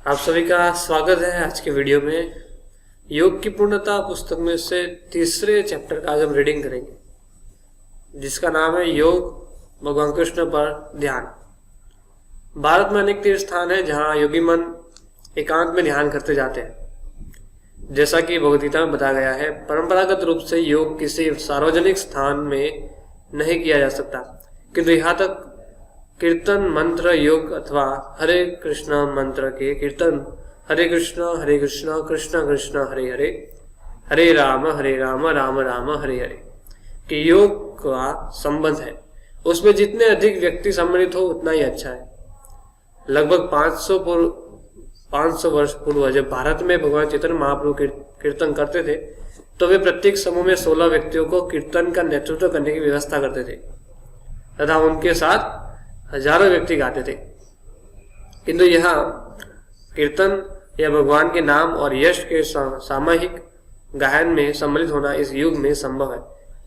आप सभी का स्वागत है आज के वीडियो में। योग की पूर्णता पुस्तक में से तीसरे चैप्टर का आज हम रीडिंग करेंगे, जिसका नाम है योग भगवान कृष्ण पर ध्यान। भारत में अनेक तीर्थ स्थान है जहाँ योगी मन एकांत में ध्यान करते जाते हैं। जैसा कि भगवद गीता में बताया गया है, परंपरागत रूप से योग किसी सार्वजनिक स्थान में नहीं किया जा सकता, किंतु यहाँ तक कीर्तन मंत्र योग अथवा हरे कृष्ण मंत्र के कीर्तन, हरे कृष्ण कृष्ण कृष्ण हरे हरे, हरे राम राम राम हरे हरे के योग का संबंध है। उसमें जितने अधिक व्यक्ति सम्मिलित हो उतना ही अच्छा है। लगभग 500 वर्ष पूर्व जब भारत में भगवान चैतन्य महाप्रभु कीर्तन करते थे, तो वे प्रत्येक समूह में 16 व्यक्तियों को कीर्तन का नेतृत्व करने की व्यवस्था करते थे तथा उनके साथ हजारों व्यक्ति गाते थे। किंतु यहाँ कीर्तन या भगवान के नाम और यश के सामूहिक गायन में सम्मिलित होना इस युग में संभव है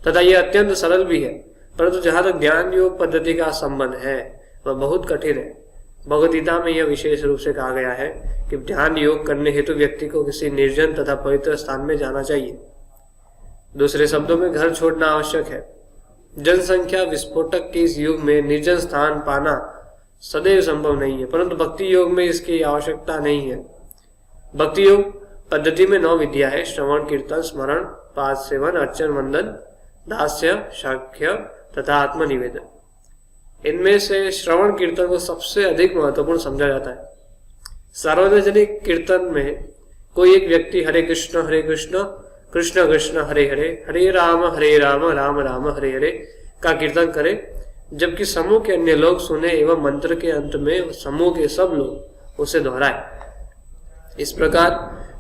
तथा यह अत्यंत सरल भी है। परंतु जहाँ तक ध्यान योग पद्धति का संबंध है वह बहुत कठिन है। भगवद गीता में यह विशेष रूप से कहा गया है कि ध्यान योग करने हेतु व्यक्ति को किसी निर्जन तथा पवित्र स्थान में जाना चाहिए। दूसरे शब्दों में घर छोड़ना आवश्यक है। जनसंख्या विस्फोटक के इस युग में निर्जन स्थान पाना सदैव संभव नहीं है, परंतु भक्ति योग में इसकी आवश्यकता नहीं है। भक्ति योग पद्धति में 9 विद्या है: श्रवण, कीर्तन, स्मरण, पाद सेवन, अर्चन, वंदन, दास्य, शाक्य तथा आत्मनिवेदन। इनमें से श्रवण कीर्तन को सबसे अधिक महत्वपूर्ण समझा जाता है। सार्वजनिक कीर्तन में कोई एक व्यक्ति हरे कृष्ण कृष्ण कृष्ण हरे हरे, हरे राम राम राम हरे हरे का कीर्तन करे, जबकि समूह के अन्य लोग सुने एवं मंत्र के अंत में समूह के सब लोग उसे दोहराए। इस प्रकार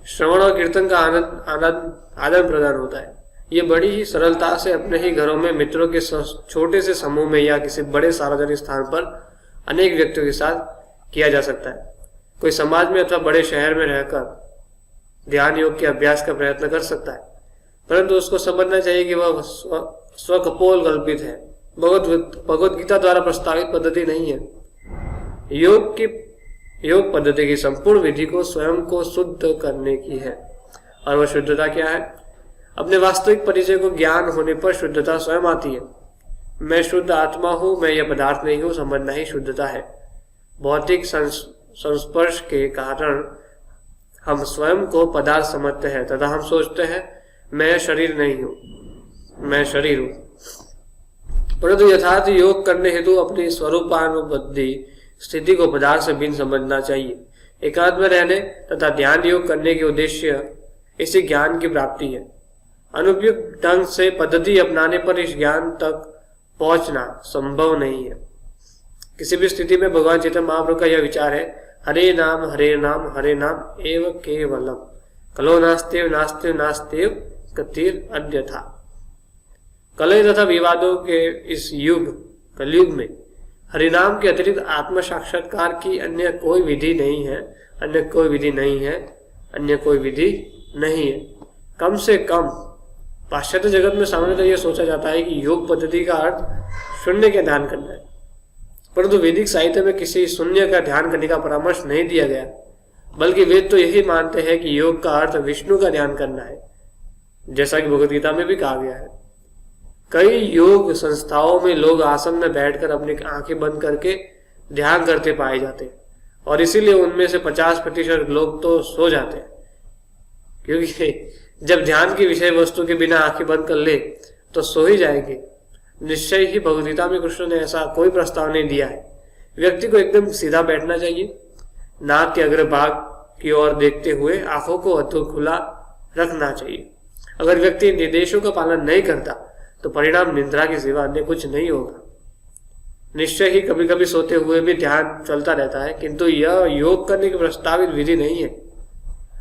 श्रवण और कीर्तन का आदान प्रदान होता है। ये बड़ी ही सरलता से अपने ही घरों में, मित्रों के छोटे से समूह में या किसी बड़े सार्वजनिक स्थान पर अनेक व्यक्तियों के साथ किया जा सकता है। कोई समाज में अथवा बड़े शहर में रहकर ध्यान योग के अभ्यास का प्रयत्न कर सकता है, परंतु उसको समझना चाहिए कि वह स्वकपोल कल्पित है, भगवद गीता द्वारा प्रस्तावित पद्धति नहीं है। योग पद्धति की संपूर्ण विधि को स्वयं को शुद्ध करने की है। और वह शुद्धता क्या है? अपने वास्तविक परिचय को ज्ञान होने पर शुद्धता स्वयं आती है। मैं शुद्ध आत्मा हूं, मैं यह पदार्थ नहीं हूं, समझना ही शुद्धता है। भौतिक संस्पर्श के कारण हम स्वयं को पदार्थ समझते हैं तथा हम सोचते हैं मैं शरीर नहीं हूं, मैं शरीर हूं। परंतु यथार्थ योग करने हेतु अपनी स्वरूपानुबद्धि स्थिति को पदार्थ से भिन्न समझना चाहिए। एकांत में रहने तथा ध्यान योग करने के उद्देश्य इसी ज्ञान की प्राप्ति है। अनुपयुक्त ढंग से पद्धति अपनाने पर इस ज्ञान तक पहुंचना संभव नहीं है। किसी भी स्थिति में भगवान चैतन्य महाप्रभु का यह विचार है: हरे नाम एव केवलम, कलो नास्तेव गतिर अन्यथा। कलह तथा विवादों के इस कलयुग में हरिनाम के अतिरिक्त आत्म साक्षात्कार की अन्य कोई विधि नहीं है। कम से कम पाश्चात्य जगत में सामान्यतः यह सोचा जाता है कि योग पद्धति का अर्थ शून्य का ध्यान करना है, परंतु वैदिक साहित्य में किसी शून्य का ध्यान करने का परामर्श नहीं दिया गया, बल्कि वेद तो यही मानते हैं कि योग का अर्थ विष्णु का ध्यान करना है, जैसा कि भगवद गीता में भी कहा गया है। कई योग संस्थाओं में लोग आसन में बैठकर अपनी आंखें बंद करके ध्यान करते पाए जाते हैं, और इसीलिए उनमें से 50% लोग तो सो जाते हैं, क्योंकि जब ध्यान की विषय वस्तु के बिना आंखें बंद कर ले तो सो ही जाएंगे। निश्चय ही भगवद गीता में कृष्ण ने ऐसा कोई प्रस्ताव नहीं दिया है। व्यक्ति को एकदम सीधा बैठना चाहिए, नाक के अग्रभाग की ओर देखते हुए आंखों को अधो खुला रखना चाहिए। अगर व्यक्ति निर्देशों का पालन नहीं करता तो परिणाम निद्रा के सिवा अन्य कुछ नहीं होगा। निश्चय ही कभी कभी सोते हुए भी ध्यान चलता रहता है, किंतु यह योग करने की प्रस्तावित विधि नहीं है।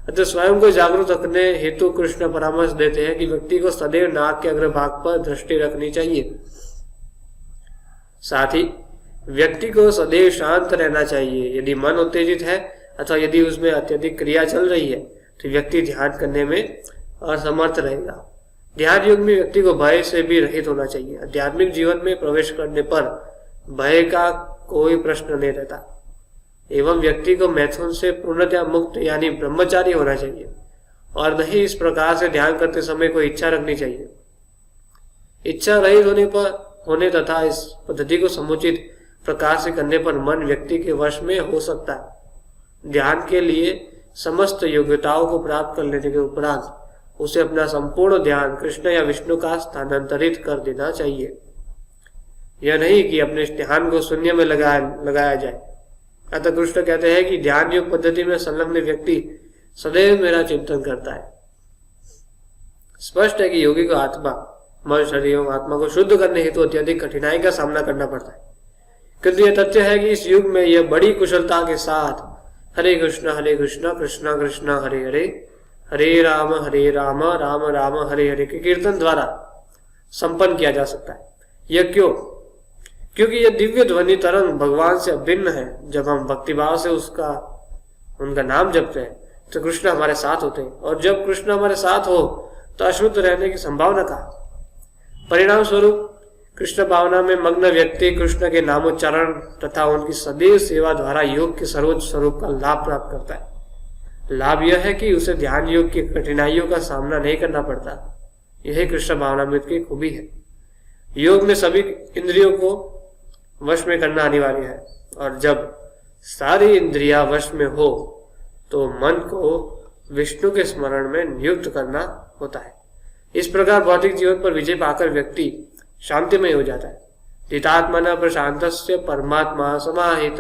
अतः स्वयं को जागरूक रखने हेतु कृष्ण परामर्श देते हैं कि व्यक्ति को सदैव नाक के अग्रभाग पर दृष्टि रखनी चाहिए। साथ ही व्यक्ति को सदैव शांत रहना चाहिए। यदि मन उत्तेजित है अथवा यदि उसमें अत्यधिक क्रिया चल रही है तो व्यक्ति ध्यान करने में असमर्थ रहेगा। ध्यान योग में व्यक्ति को भय से भी रहित होना चाहिए। आध्यात्मिक जीवन में प्रवेश करने पर भय का कोई प्रश्न नहीं रहता। एवं व्यक्ति को मैथुन से पूर्णतया मुक्त यानी ब्रह्मचारी होना चाहिए और नहीं इस प्रकार से ध्यान करते समय कोई इच्छा रखनी चाहिए। इच्छा रहित होने तथा इस पद्धति को समुचित प्रकार से करने पर मन व्यक्ति के वश में हो सकता है। ध्यान के लिए समस्त योग्यताओं को प्राप्त कर लेने के उपरांत उसे अपना संपूर्ण ध्यान कृष्ण या विष्णु का स्थानांतरित कर देना चाहिए। यह नहीं कि अपने ध्यान को शून्य में लगाया जाए। अतः कृष्ण कहते हैं कि ध्यान योग पद्धति में संलग्न व्यक्ति सदैव मेरा चिंतन करता है। स्पष्ट है कि योगी को आत्मा, मन, शरीर एवं आत्मा को शुद्ध करने हेतु अत्यधिक कठिनाई का सामना करना पड़ता है, किंतु यह तथ्य है कि इस युग में यह बड़ी कुशलता के साथ हरे कृष्ण कृष्ण कृष्ण हरे हरे, हरे राम राम राम हरे हरे के कीर्तन द्वारा संपन्न किया जा सकता है। यह क्यों? क्योंकि यह दिव्य ध्वनि तरंग भगवान से अभिन्न है। जब हम भक्तिभाव से उनका नाम जपते हैं तो कृष्ण हमारे साथ होते हैं, और जब कृष्ण हमारे साथ हो तो अशुद्ध रहने की संभावना कहाँ। परिणाम स्वरूप कृष्ण भावना में मग्न व्यक्ति कृष्ण के नामोच्चारण तथा उनकी सदैव सेवा द्वारा योग के सर्वोच्च स्वरूप का लाभ प्राप्त करता है। लाभ यह है कि उसे ध्यान योग की कठिनाइयों का सामना नहीं करना पड़ता। यही कृष्ण भावनामृत की खूबी है। योग में सभी इंद्रियों को वश में करना अनिवार्य है, और जब सारी इंद्रियां वश में हो तो मन को विष्णु के स्मरण में नियुक्त करना होता है। इस प्रकार भौतिक जीवन पर विजय पाकर व्यक्ति शांतिमय हो जाता है। जितात्मना प्रशांतस्य परमात्मा समाहित।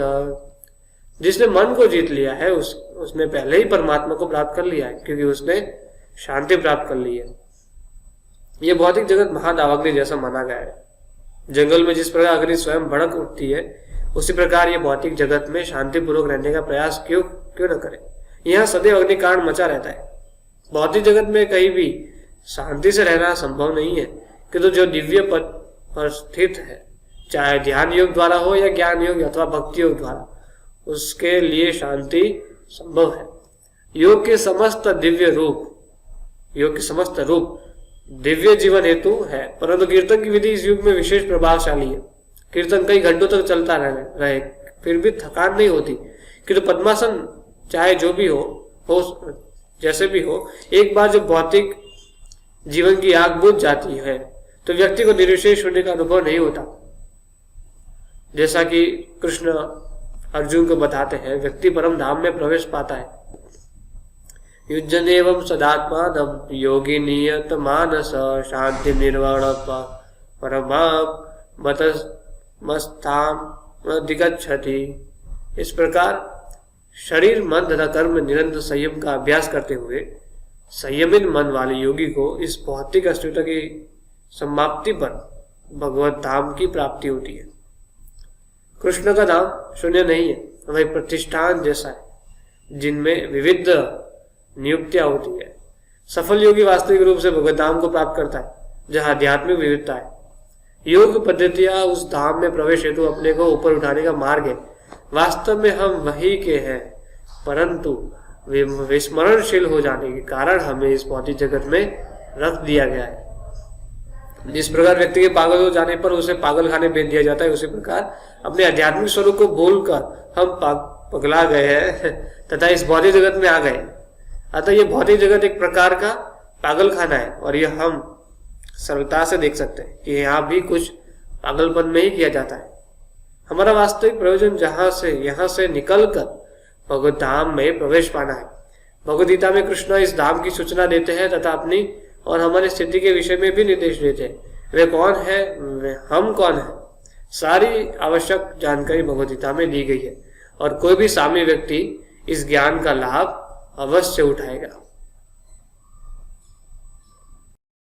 जिसने मन को जीत लिया है उसने पहले ही परमात्मा को प्राप्त कर लिया है, क्योंकि उसने शांति प्राप्त कर ली है। यह भौतिक जगत महादावाग्नि जैसा माना गया है। जंगल में जिस प्रकार अग्नि स्वयं भड़क उठती है, उसी प्रकार ये भौतिक जगत में शांतिपूर्वक रहने का प्रयास क्यों न करे। यहाँ सदैव अग्निकांड मचा रहता है। भौतिक जगत में कहीं भी शांति से रहना संभव नहीं है, किंतु जो दिव्य पद पर स्थित है, चाहे ध्यान योग द्वारा हो या ज्ञान योग अथवा भक्ति योग द्वारा, उसके लिए शांति संभव है। योग के समस्त रूप दिव्य जीवन हेतु है, परंतु कीर्तन की विधि इस युग में विशेष प्रभावशाली है। कीर्तन कई घंटों तक चलता रहे फिर भी थकान नहीं होती, किंतु पद्मासन चाहे जो भी हो जैसे भी हो, एक बार जब भौतिक जीवन की आग बुझ जाती है तो व्यक्ति को निर्विशेष होने का अनुभव नहीं होता। जैसा कि कृष्ण अर्जुन को बताते हैं, व्यक्ति परम धाम में प्रवेश पाता है। युज्यन एवं सदात्मानं योगी नियत मानस शांति निर्वाण परमात्मस्थाम अधिगच्छति। इस प्रकार शरीर, मन तथा कर्म निरंतर संयम का अभ्यास करते हुए संयमित मन वाले योगी को इस भौतिक अस्तित्व की समाप्ति पर भगवत धाम की प्राप्ति होती है। कृष्ण का धाम शून्य नहीं है, वह प्रतिष्ठान जैसा है जिनमें विविध नियुक्तियां होती है। सफल योगी वास्तविक रूप से भगवत धाम को प्राप्त करता है, जहाँ आध्यात्मिक विविधता है। योग पद्धतियां उस धाम में प्रवेश हेतु अपने को ऊपर उठाने का मार्ग है। वास्तव में हम वही के हैं, परंतु विस्मरणशील हो जाने के कारण हमें इस भौतिक जगत में रख दिया गया है। जिस प्रकार व्यक्ति के पागल हो जाने पर उसे पागल खाने भेज दिया जाता है, उसी प्रकार अपने आध्यात्मिक स्वरूप को भूलकर हम पगला गए हैं तथा इस भौतिक जगत में आ गए। अतः यह भौतिक जगत एक प्रकार का पागल खाना है, और यह हम सरलता से देख सकते हैं कि यहाँ भी कुछ पागलपन में ही किया जाता है। हमारा वास्तविक प्रयोजन यहाँ से निकलकर भगवत धाम में प्रवेश पाना है। भगवद गीता में कृष्ण इस धाम की सूचना देते हैं तथा अपनी और हमारी स्थिति के विषय में भी निर्देश देते हैं। वे कौन है, हम कौन है, सारी आवश्यक जानकारी भगवद गीता में दी गई है, और कोई भी सामान्य व्यक्ति इस ज्ञान का लाभ अवश्य उठाएगा।